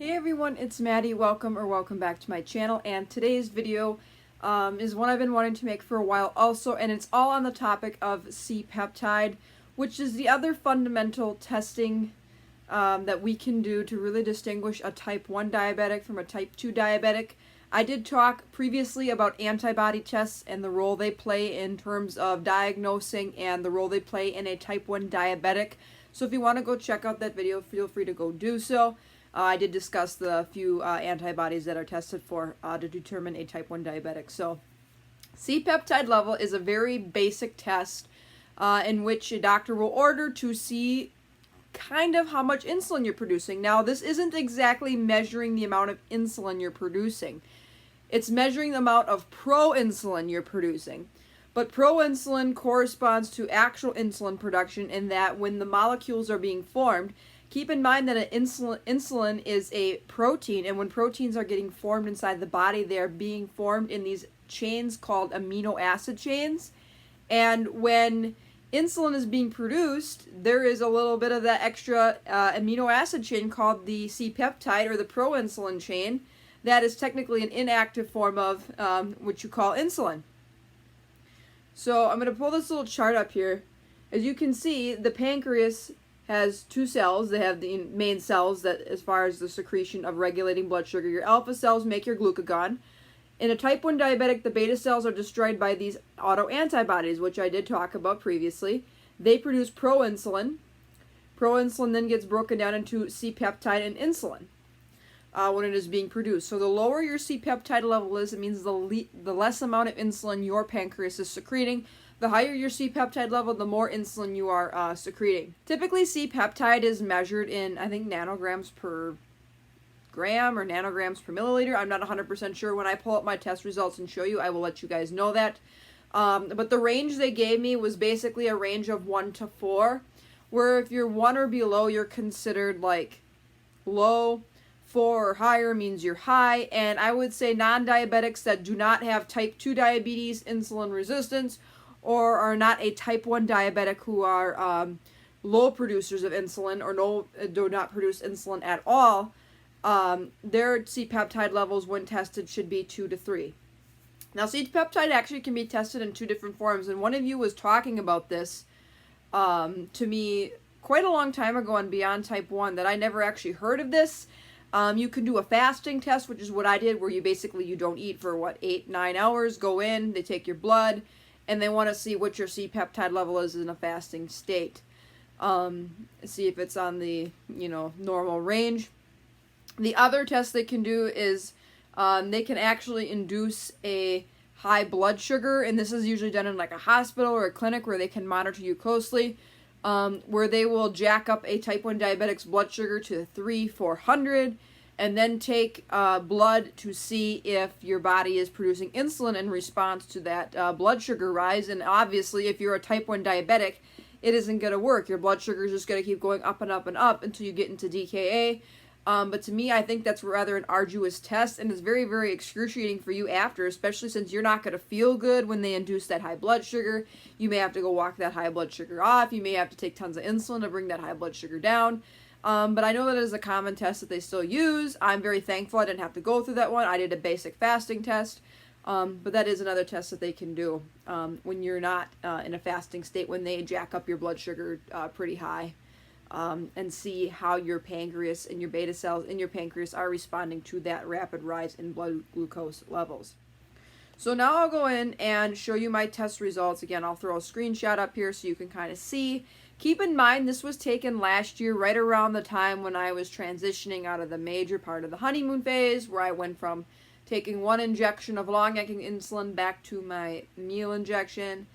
Hey everyone, it's Maddie. Welcome back to my channel, and today's video is one I've been wanting to make for a while also, and it's all on the topic of C-Peptide, which is the other fundamental testing that we can do to really distinguish a type 1 diabetic from a type 2 diabetic. I did talk previously about antibody tests and the role they play in terms of diagnosing and the role they play in a type 1 diabetic. So if you want to go check out that video, feel free to go do so. I did discuss the few antibodies that are tested for to determine a type 1 diabetic. So C-peptide level is a very basic test in which a doctor will order to see kind of how much insulin you're producing. Now, this isn't exactly measuring the amount of insulin you're producing. It's measuring the amount of proinsulin you're producing. But proinsulin corresponds to actual insulin production in that when the molecules are being formed, keep in mind that insulin is a protein, and when proteins are getting formed inside the body, they are being formed in these chains called amino acid chains. And when insulin is being produced, there is a little bit of that extra amino acid chain called the C-peptide, or the proinsulin chain, that is technically an inactive form of what you call insulin. So I'm going to pull this little chart up here. As you can see, the pancreas has two cells. They have the main cells that, as far as the secretion of regulating blood sugar, your alpha cells make your glucagon. In a type 1 diabetic, the beta cells are destroyed by these autoantibodies, which I did talk about previously. They produce proinsulin. Proinsulin then gets broken down into C-peptide and insulin when it is being produced. So the lower your C-peptide level is, it means the less amount of insulin your pancreas is secreting. The higher your C-peptide level, the more insulin you are secreting. Typically, C-peptide is measured in, I think, nanograms per gram or nanograms per milliliter. I'm not 100% sure. When I pull up my test results and show you, I will let you guys know that. But the range they gave me was basically a range of 1 to 4, where if you're 1 or below, you're considered like low. 4 or higher means you're high. And I would say non-diabetics that do not have type 2 diabetes, insulin resistance, or are not a type 1 diabetic who are low producers of insulin or do not produce insulin at all, their C-peptide levels when tested should be 2 to 3. Now, C-peptide actually can be tested in two different forms, and one of you was talking about this to me quite a long time ago on Beyond Type 1 that I never actually heard of this. You can do a fasting test, which is what I did, where you don't eat for 8-9 hours, go in, they take your blood, and they want to see what your C-peptide level is in a fasting state. See if it's on the, normal range. The other test they can do is they can actually induce a high blood sugar, and this is usually done in like a hospital or a clinic where they can monitor you closely, where they will jack up a type 1 diabetic's blood sugar to 300-400, and then take blood to see if your body is producing insulin in response to that blood sugar rise. And obviously, if you're a type 1 diabetic, it isn't going to work. Your blood sugar is just going to keep going up and up and up until you get into DKA. But to me, I think that's rather an arduous test, and it's very, very excruciating for you after, especially since you're not going to feel good when they induce that high blood sugar. You may have to go walk that high blood sugar off. You may have to take tons of insulin to bring that high blood sugar down. But I know that is a common test that they still use. I'm very thankful I didn't have to go through that one. I did a basic fasting test. But that is another test that they can do when you're not in a fasting state, when they jack up your blood sugar pretty high. And see how your pancreas and your beta cells in your pancreas are responding to that rapid rise in blood glucose levels. So now I'll go in and show you my test results. Again, I'll throw a screenshot up here so you can kind of see. Keep in mind, this was taken last year, right around the time when I was transitioning out of the major part of the honeymoon phase, where I went from taking one injection of long-acting insulin back to my meal injection.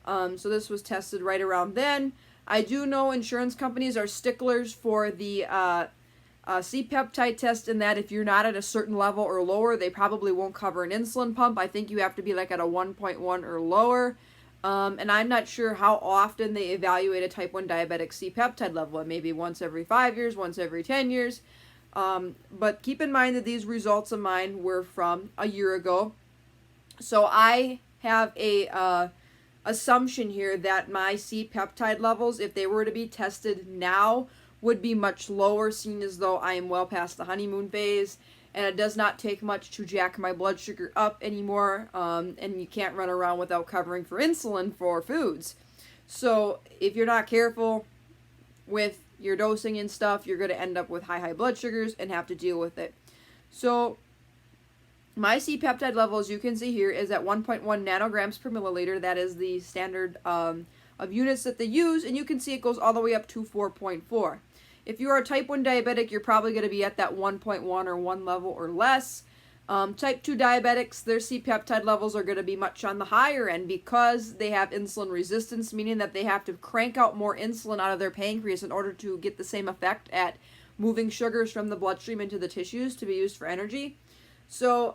So this was tested right around then. I do know insurance companies are sticklers for the C-peptide test, in that if you're not at a certain level or lower, they probably won't cover an insulin pump. I think you have to be like at a 1.1 or lower. And I'm not sure how often they evaluate a type 1 diabetic C-peptide level. It may be once every 5 years, once every 10 years. But keep in mind that these results of mine were from a year ago. So I have a assumption here that my C-peptide levels, if they were to be tested now, would be much lower, seeing as though I am well past the honeymoon phase, and it does not take much to jack my blood sugar up anymore, and you can't run around without covering for insulin for foods. So if you're not careful with your dosing and stuff, you're going to end up with high blood sugars and have to deal with it. So my C-peptide level, as you can see here, is at 1.1 nanograms per milliliter. That is the standard of units that they use, and you can see it goes all the way up to 4.4. If you are a type 1 diabetic, you're probably going to be at that 1.1 or 1 level or less. Type 2 diabetics, their C-peptide levels are going to be much on the higher end because they have insulin resistance, meaning that they have to crank out more insulin out of their pancreas in order to get the same effect at moving sugars from the bloodstream into the tissues to be used for energy. So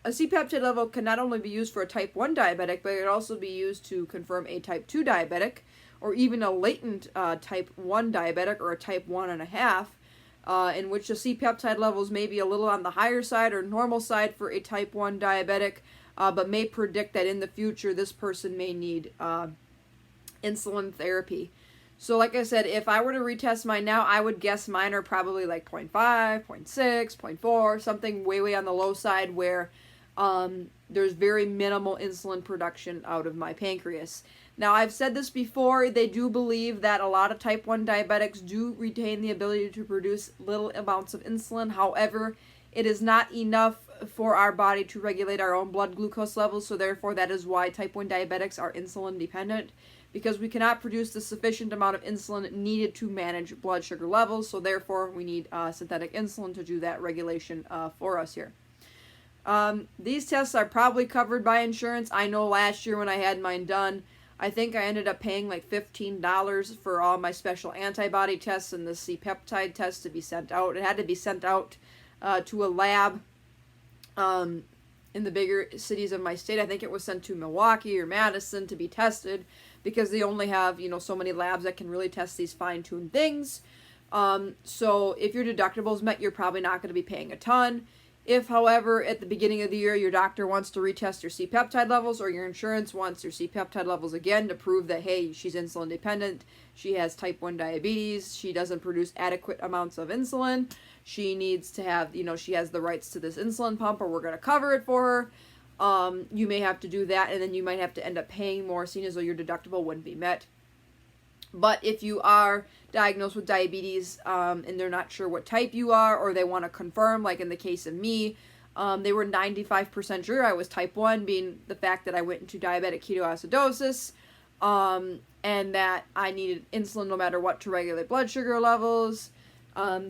a C-peptide level can not only be used for a type 1 diabetic, but it can also be used to confirm a type 2 diabetic, or even a latent type 1 diabetic, or a type 1.5, in which the C-peptide levels may be a little on the higher side or normal side for a type 1 diabetic, but may predict that in the future this person may need insulin therapy. So like I said, if I were to retest mine now, I would guess mine are probably like 0.5, 0.6, 0.4, something way on the low side where there's very minimal insulin production out of my pancreas. Now, I've said this before, they do believe that a lot of type 1 diabetics do retain the ability to produce little amounts of insulin. However, it is not enough for our body to regulate our own blood glucose levels, so therefore that is why type 1 diabetics are insulin dependent, because we cannot produce the sufficient amount of insulin needed to manage blood sugar levels, so therefore we need synthetic insulin to do that regulation for us here. These tests are probably covered by insurance. I know last year when I had mine done, I think I ended up paying like $15 for all my special antibody tests and the C-peptide test to be sent out. It had to be sent out to a lab in the bigger cities of my state. I think it was sent to Milwaukee or Madison to be tested because they only have, so many labs that can really test these fine-tuned things. So if your deductibles met, you're probably not going to be paying a ton. If, however, at the beginning of the year your doctor wants to retest your C-peptide levels, or your insurance wants your C-peptide levels again to prove that, hey, she's insulin dependent, she has type 1 diabetes, she doesn't produce adequate amounts of insulin, she needs to have, she has the rights to this insulin pump, or we're going to cover it for her, you may have to do that, and then you might have to end up paying more, seeing as though your deductible wouldn't be met. But if you are diagnosed with diabetes and they're not sure what type you are, or they want to confirm, like in the case of me, they were 95% sure I was type 1, being the fact that I went into diabetic ketoacidosis, and that I needed insulin no matter what to regulate blood sugar levels.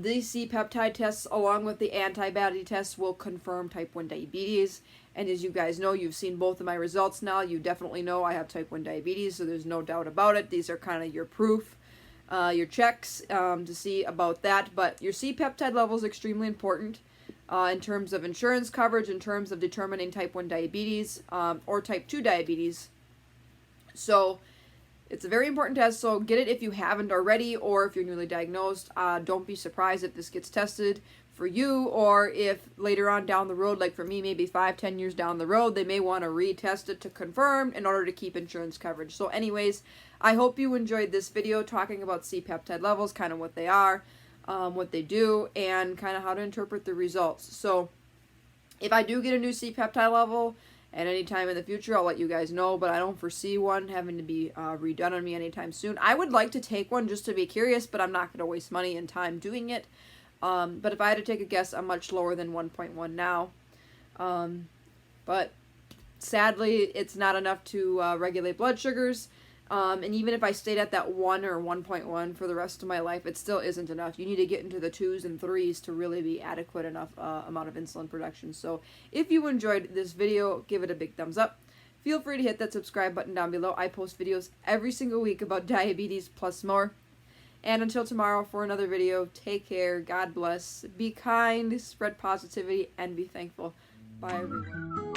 These C-peptide tests, along with the antibody tests, will confirm type 1 diabetes. And as you guys know, you've seen both of my results now. You definitely know I have type 1 diabetes, so there's no doubt about it. These are kind of your proof, your checks to see about that. But your C-peptide level is extremely important in terms of insurance coverage, in terms of determining type 1 diabetes or type 2 diabetes. So it's a very important test, so get it if you haven't already, or if you're newly diagnosed. Don't be surprised if this gets tested for you, or if later on down the road, like for me, maybe 5-10 years down the road, they may want to retest it to confirm in order to keep insurance coverage. So anyways, I hope you enjoyed this video talking about C-peptide levels, kind of what they are, what they do, and kind of how to interpret the results. So if I do get a new C-peptide level at any time in the future, I'll let you guys know, but I don't foresee one having to be redone on me anytime soon. I would like to take one just to be curious, but I'm not going to waste money and time doing it. But if I had to take a guess, I'm much lower than 1.1 now. But sadly, it's not enough to regulate blood sugars. And even if I stayed at that 1 or 1.1 for the rest of my life, it still isn't enough. You need to get into the 2s and 3s to really be adequate enough amount of insulin production. So if you enjoyed this video, give it a big thumbs up. Feel free to hit that subscribe button down below. I post videos every single week about diabetes plus more. And until tomorrow for another video, take care, God bless, be kind, spread positivity, and be thankful. Bye, everyone.